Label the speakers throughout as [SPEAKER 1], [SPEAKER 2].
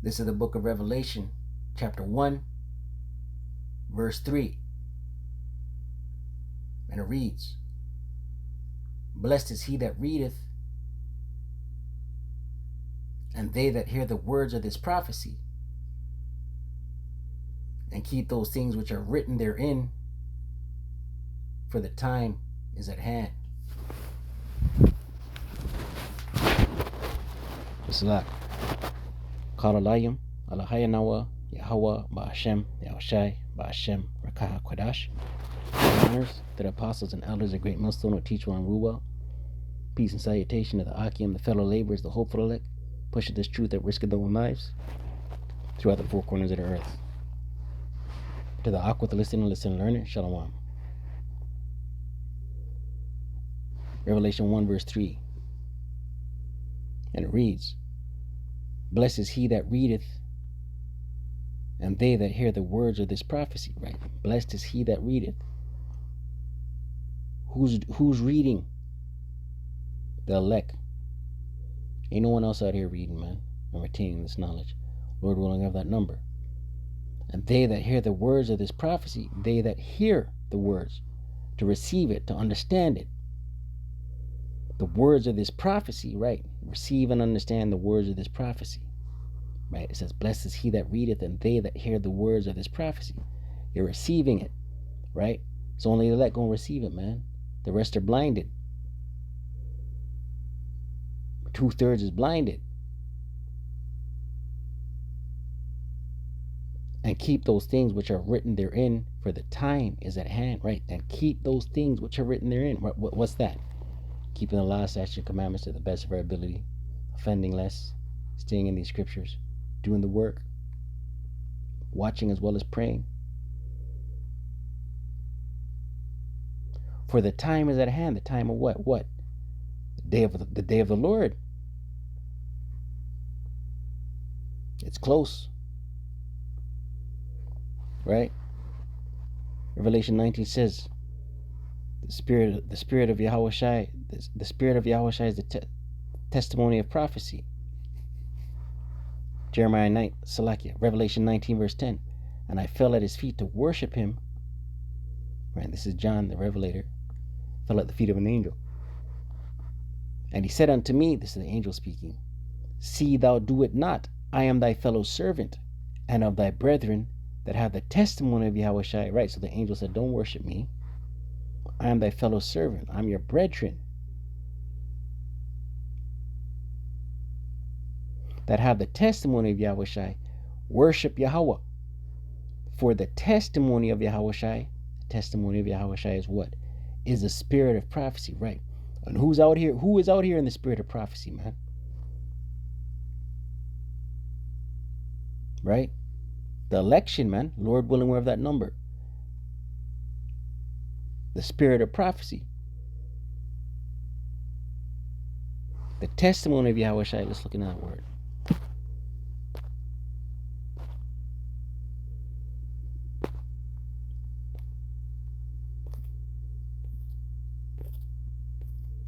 [SPEAKER 1] This is the book of Revelation, chapter 1, verse 3. And it reads, "Blessed is he that readeth, and they that hear the words of this prophecy, and keep those things which are written therein, for the time is at hand." Salak. Kalalayim, Alahayanawa, Yahawah, Bahasham, Yahawashi, Bahasham, Rawchaa, Qadash. Honors to the apostles and elders, a great millstone or teacher on Ruwa. Peace and salutation to the Akim, the fellow laborers, the hopeful elect, pushing this truth at risk of their own lives throughout the four corners of the earth. To the Aqua, the listener, learner, Shalom. Revelation 1, verse 3. And it reads, "Blessed is he that readeth, and they that hear the words of this prophecy." Right? Blessed is he that readeth. Who's reading? The elect. Ain't no one else out here reading, man, and retaining this knowledge. Lord willing, have that number. And they that hear the words of this prophecy, they that hear the words, to receive it, to understand it. The words of this prophecy, right? Receive and understand the words of this prophecy, right? It says, "Blessed is he that readeth, and they that hear the words of this prophecy." You're receiving it, right? So only the elect gonna receive it, man. The rest are blinded. 2/3 is blinded. And keep those things which are written therein, for the time is at hand, right? And keep those things which are written therein. What's that? Keeping the law, statutes, and commandments to the best of our ability, offending less, staying in these scriptures, doing the work, watching as well as praying. For the time is at hand. The time of what? What? The day of the Lord. It's close. Right? Revelation 19 says, the spirit of Yahawashi, the spirit of Yahawashi is the testimony of prophecy. Jeremiah 9, Salakia, Revelation 19, verse 10. "And I fell at his feet to worship him." Right? This is John, the Revelator. Fell at the feet of an angel. "And he said unto me," this is the angel speaking, "See thou do it not. I am thy fellow servant, and of thy brethren that have the testimony of Yahawashi." Right? So the angel said, don't worship me. I am thy fellow servant. I'm your brethren that have the testimony of Yahawashi. Worship Yahawah. For the testimony of Yahawashi, the testimony of Yahawashi is what? Is the spirit of prophecy, right? And who's out here? Who is out here in the spirit of prophecy, man? Right? The election, man. Lord willing, we have that number. The spirit of prophecy. The testimony of Yahawashi. Let's look at that word.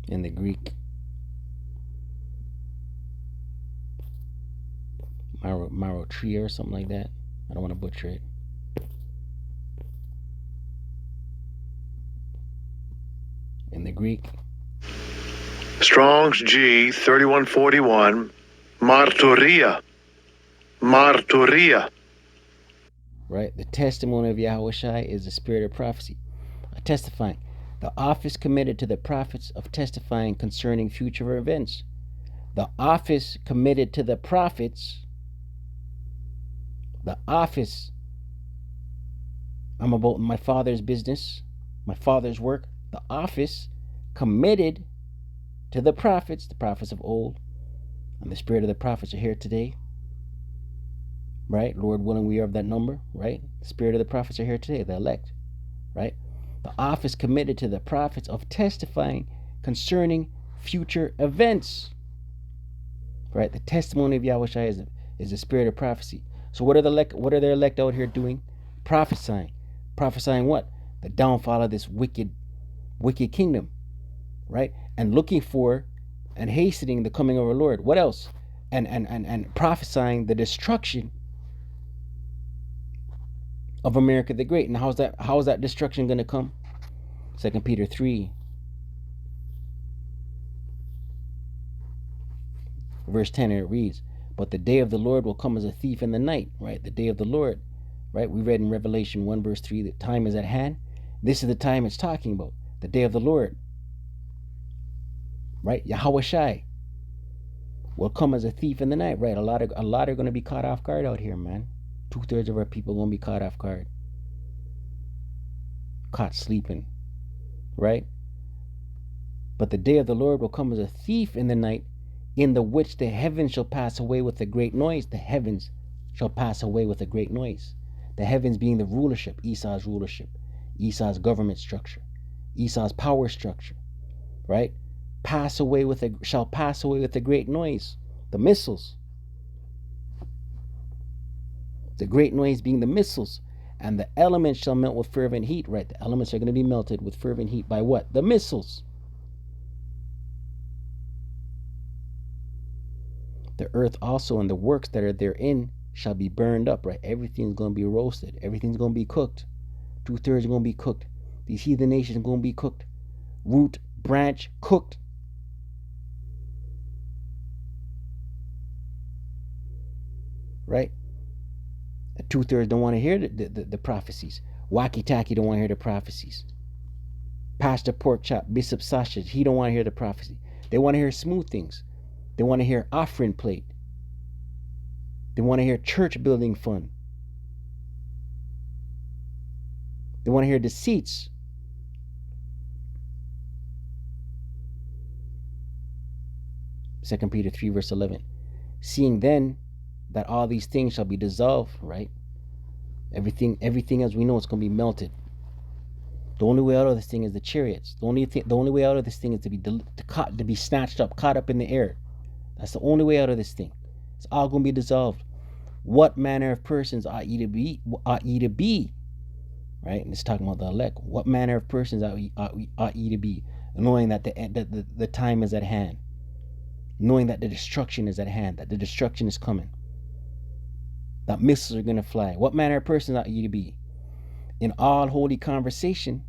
[SPEAKER 1] In the Greek, Marotria or something like that. I don't want to butcher it. In the Greek,
[SPEAKER 2] Strong's G 3141, marturia.
[SPEAKER 1] Right? The testimony of Yahawashi is the spirit of prophecy. Testifying. The office committed to the prophets of testifying concerning future events. The office committed to the prophets. The office. I'm about my father's business, my father's work. The office committed to the prophets of old. And the spirit of the prophets are here today. Right? Lord willing, we are of that number. Right? The spirit of the prophets are here today, the elect. Right? The office committed to the prophets of testifying concerning future events. Right? The testimony of Yahawashi is the spirit of prophecy. So what are the elect out here doing? Prophesying. Prophesying what? The downfall of this wicked kingdom. Right? And looking for and hastening the coming of our Lord. What else? and prophesying the destruction of America the Great. And how is that destruction going to come? 2 Peter 3 verse 10, it reads, but the day of the Lord will come as a thief in the night. Right? The day of the Lord, right? We read in Revelation 1 verse 3 that time is at hand. This is the time it's talking about, the day of the Lord, right? Yahawashi will come as a thief in the night. Right? A lot are going to be caught off guard out here, man. 2/3 of our people are going to be caught off guard, caught sleeping, right? But the day of the Lord will come as a thief in the night, in the which the heavens shall pass away with a great noise. The heavens shall pass away with a great noise. The heavens being the rulership, Esau's rulership, Esau's government structure, Esau's power structure, right? Shall pass away with a great noise. The missiles. The great noise being the missiles. And the elements shall melt with fervent heat, right? The elements are going to be melted with fervent heat by what? The missiles. The earth also and the works that are therein shall be burned up, right? Everything's going to be roasted. Everything's going to be cooked. 2/3 are going to be cooked. These heathen nations are going to be cooked. Root, branch, cooked. Right? 2/3 don't want to hear the prophecies. Wacky Tacky don't want to hear the prophecies. Pastor Pork Chop, Bishop Sasha, he don't want to hear the prophecy. They want to hear smooth things. They want to hear offering plate. They want to hear church building fund. They want to hear deceits. Second Peter 3 verse 11. Seeing then that all these things shall be dissolved, right? Everything as we know, it's going to be melted. The only way out of this thing is the chariots. The only way out of this thing is to be snatched up, caught up in the air. That's the only way out of this thing. It's all going to be dissolved. What manner of persons ought ye to be? Right? And it's talking about the elect. What manner of persons ought ye to be, knowing that the time is at hand, knowing that the destruction is at hand, that the destruction is coming, that missiles are going to fly. What manner of persons ought ye to be? In all holy conversation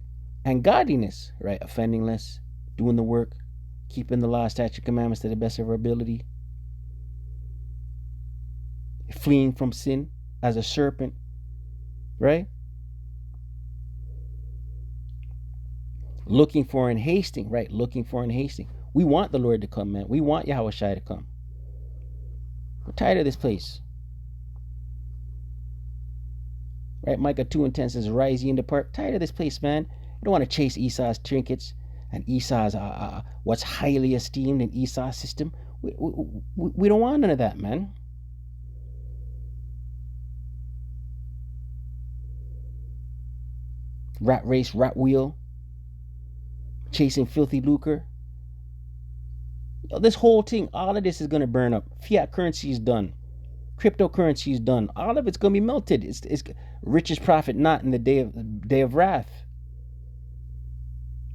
[SPEAKER 1] and godliness, right? Offending less, doing the work, keeping the law, statute, commandments to the best of our ability, fleeing from sin as a serpent, right? Looking for and hasting, right? Looking for and hasting. We want the Lord to come, man. We want Yahawashi to come. We're tired of this place. Right? Micah 2:10 says, rise ye and depart. Tired of this place, man. You don't want to chase Esau's trinkets and Esau's what's highly esteemed in Esau's system. We don't want none of that, man. Rat race, rat wheel, chasing filthy lucre. This whole thing, all of this is going to burn up. Fiat currency is done. Cryptocurrency is done. All of it's going to be melted. It's richest profit not in the day of wrath.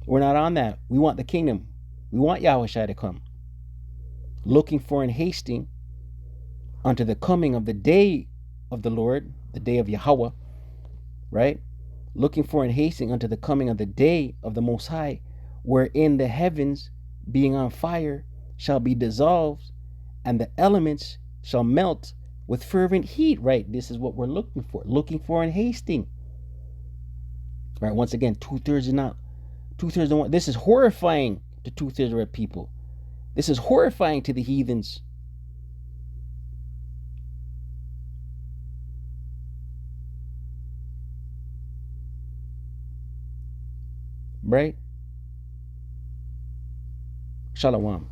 [SPEAKER 1] We're not on that. We want the kingdom. We want Yahawashi to come. Looking for and hasting unto the coming of the day of the Lord, the day of Yahawah, right? Looking for and hasting unto the coming of the day of the Most High, wherein the heavens, being on fire, shall be dissolved, and the elements shall melt with fervent heat, right? This is what we're looking for and hasting. Right, once again, 2/3 don't want. This is horrifying to 2/3 of our people. This is horrifying to the heathens. Right? Shalom.